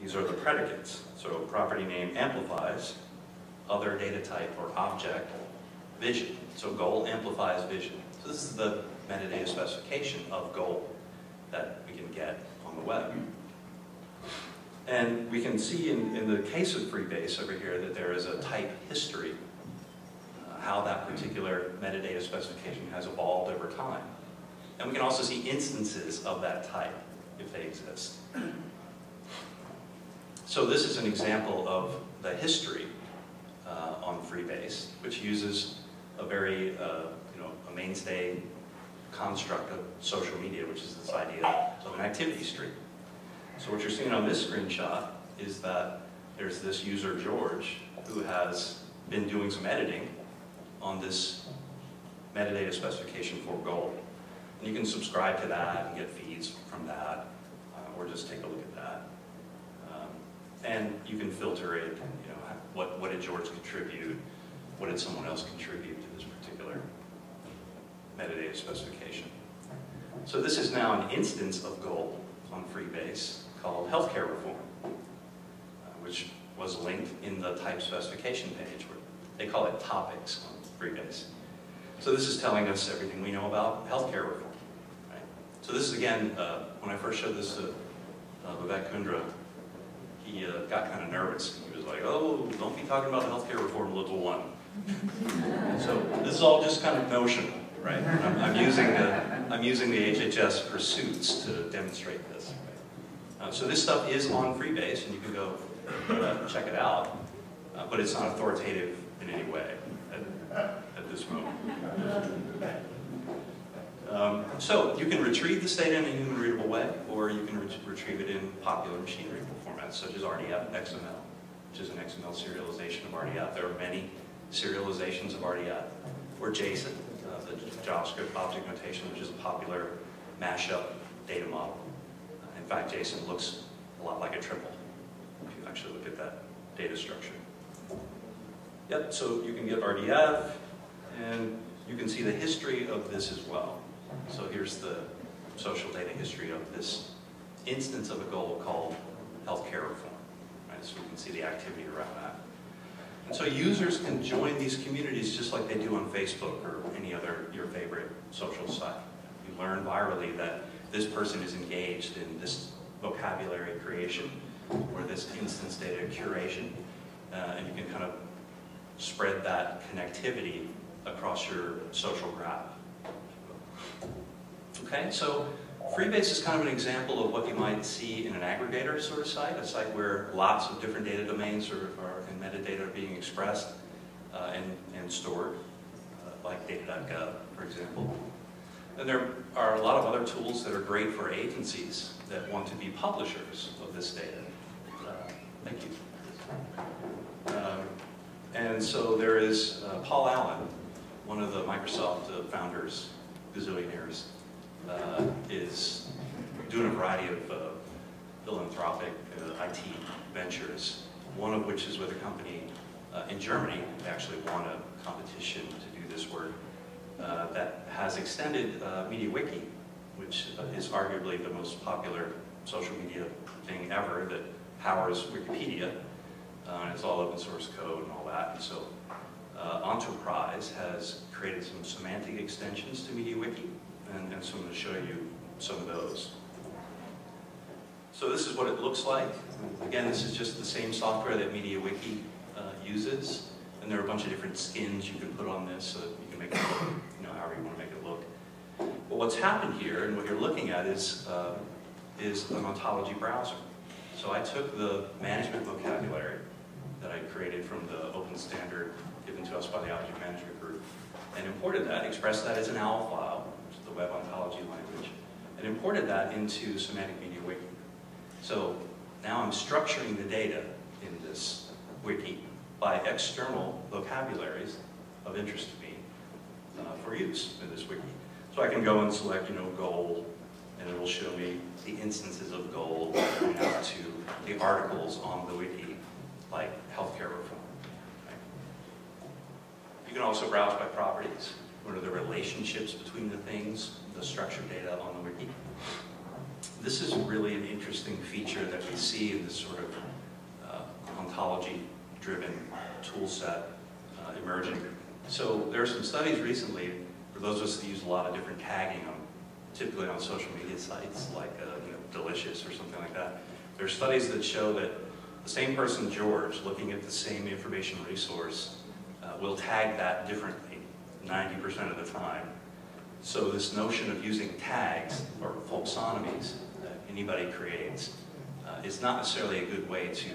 These are the predicates. So property name amplifies other data type or object vision. So goal amplifies vision. So this is the metadata specification of goal that we can get on the web. And we can see in the case of Freebase over here that there is a type history, how that particular metadata specification has evolved over time. And we can also see instances of that type, if they exist. So this is an example of the history on Freebase, which uses a very, a mainstay construct of social media, which is this idea of an activity stream. So what you're seeing on this screenshot is that there's this user, George, who has been doing some editing on this metadata specification for goal. And you can subscribe to that and get feeds from that, or just take a look at that. And you can filter it, what did George contribute, what did someone else contribute to this particular metadata specification. So this is now an instance of goal on Freebase called healthcare reform, which was linked in the type specification page, where they call it topics on Freebase. So this is telling us everything we know about healthcare reform. Right? So this is, again, when I first showed this to Vivek Kundra, he got kind of nervous. He was like, oh, don't be talking about the healthcare reform level 1. So this is all just kind of notional, right? I'm using the HHS pursuits to demonstrate this. Right? So this stuff is on Freebase, and you can go check it out, but it's not authoritative in any way at this moment. So you can retrieve this data in a human readable way, or you can retrieve it in popular machine readable formats, such as RDF XML, which is an XML serialization of RDF. There are many serializations of RDF, or JSON, the JavaScript object notation, which is a popular mashup data model. In fact, JSON looks a lot like a triple, if you actually look at that data structure. Yep, so you can get RDF, and you can see the history of this as well. So here's the social data history of this instance of a goal called healthcare reform. Right? So we can see the activity around that. And so users can join these communities just like they do on Facebook or any other, your favorite social site. You learn virally that this person is engaged in this vocabulary creation or this instance data curation, and you can kind of spread that connectivity across your social graph. Okay, so Freebase is kind of an example of what you might see in an aggregator sort of site, a site where lots of different data domains and metadata are being expressed and stored, like Data.gov, for example. And there are a lot of other tools that are great for agencies that want to be publishers of this data. Thank you. And so there is Paul Allen, one of the Microsoft founders, gazillionaires, is doing a variety of philanthropic IT ventures, one of which is with a company in Germany. They actually won a competition to do this work that has extended MediaWiki, which is arguably the most popular social media thing ever that powers Wikipedia. It's all open source code and all that. And so Enterprise has created some semantic extensions to MediaWiki, and so I'm going to show you some of those. So this is what it looks like. Again, this is just the same software that MediaWiki uses, and there are a bunch of different skins you can put on this so that you can make it look, however you want to make it look. But what's happened here, and what you're looking at, is an ontology browser. So I took the management vocabulary that I created from the open standard given to us by the Object Management Group, and imported that, expressed that as an OWL file, which is the web ontology language, and imported that into Semantic MediaWiki. So now I'm structuring the data in this wiki by external vocabularies of interest to me for use in this wiki. So I can go and select, goal, and it will show me the instances of goal going out to the articles on the wiki, like healthcare reform. Right? You can also browse by properties. What are the relationships between the things, the structured data on the wiki? this is really an interesting feature that we see in this sort of ontology-driven tool set emerging. So there are some studies recently, for those of us that use a lot of different tagging, typically on social media sites like Delicious or something like that. There are studies that show that the same person, George, looking at the same information resource, will tag that differently 90% of the time. So this notion of using tags or folksonymies that anybody creates is not necessarily a good way to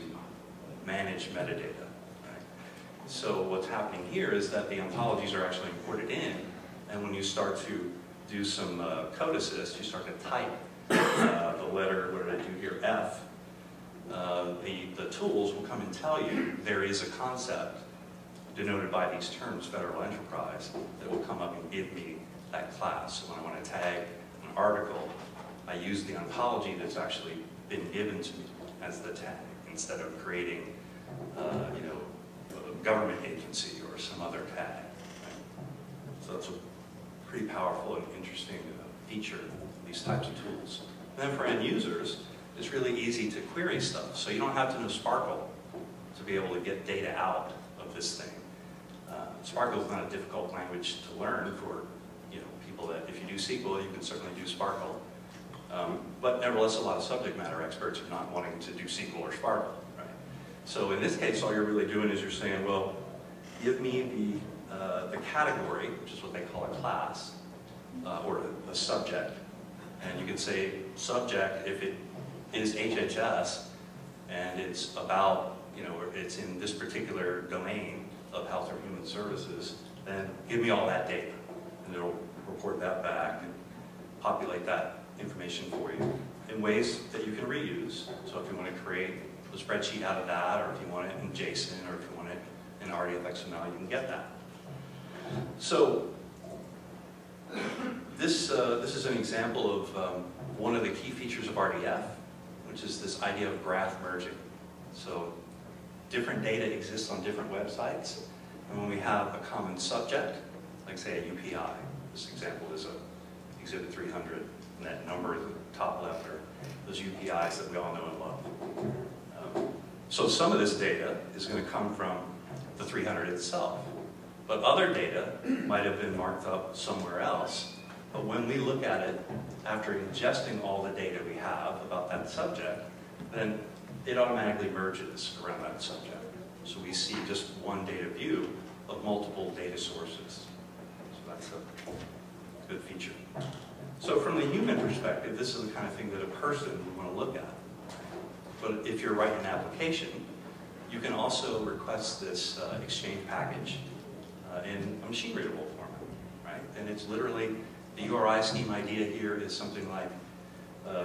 manage metadata. Right? So what's happening here is that the ontologies are actually imported in, and when you start to do some code assist, you start to type the letter, what did I do here, F, the tools will come and tell you there is a concept denoted by these terms, federal enterprise, that will come up and give me that class. So when I want to tag an article, I use the ontology that's actually been given to me as the tag, instead of creating, a government agency or some other tag. Right? So that's a pretty powerful and interesting feature of these types of tools. And then for end users, it's really easy to query stuff. So you don't have to know Sparkle to be able to get data out of this thing. Sparkle is not a difficult language to learn for people that, if you do SQL, you can certainly do Sparkle. But nevertheless, a lot of subject matter experts are not wanting to do SQL or Sparkle. Right? So in this case, all you're really doing is you're saying, well, give me the category, which is what they call a class, or the subject. And you can say subject if it is HHS and it's about, or it's in this particular domain of health or human services, then give me all that data. And it'll report that back and populate that information for you in ways that you can reuse. So if you want to create a spreadsheet out of that, or if you want it in JSON, or if you want it in RDF-XML, you can get that. So this is an example of one of the key features of RDF, which is this idea of graph merging. So different data exists on different websites, and when we have a common subject, like say a UPI, this example is Exhibit 300, and that number at the top left are those UPIs that we all know and love. So some of this data is going to come from the 300 itself, but other data might have been marked up somewhere else. But when we look at it after ingesting all the data we have about that subject, then it automatically merges around that subject. So we see just one data view of multiple data sources. So that's a good feature. So from the human perspective, this is the kind of thing that a person would want to look at. But if you're writing an application, you can also request this Exchange package in a machine-readable format, right? And it's literally, the URI scheme idea here is something like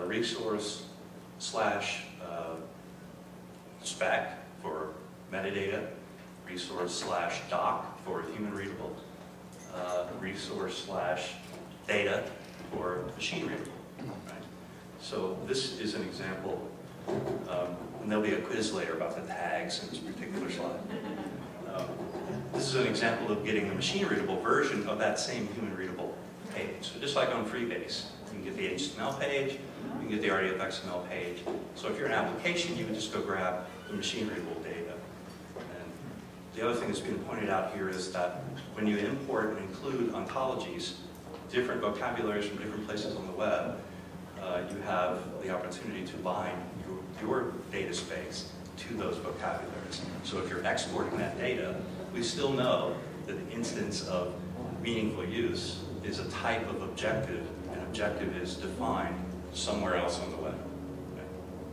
resource slash spec for metadata, resource slash doc for human readable, resource slash data for machine readable, right? So this is an example, and there'll be a quiz later about the tags in this particular slide. This is an example of getting the machine-readable version of that same human-readable page. So just like on Freebase, you can get the HTML page, you can get the RDF-XML page. So if you're an application, you would just go grab the machine-readable data. And the other thing that's being pointed out here is that when you import and include ontologies, different vocabularies from different places on the web, you have the opportunity to bind your data space to those vocabularies. So if you're exporting that data, we still know that the instance of meaningful use is a type of objective, and objective is defined somewhere else on the web.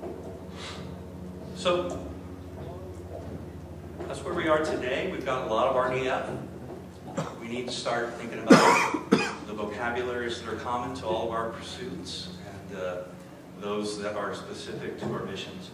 Okay. So that's where we are today. We've got a lot of RDF. We need to start thinking about the vocabularies that are common to all of our pursuits and those that are specific to our missions.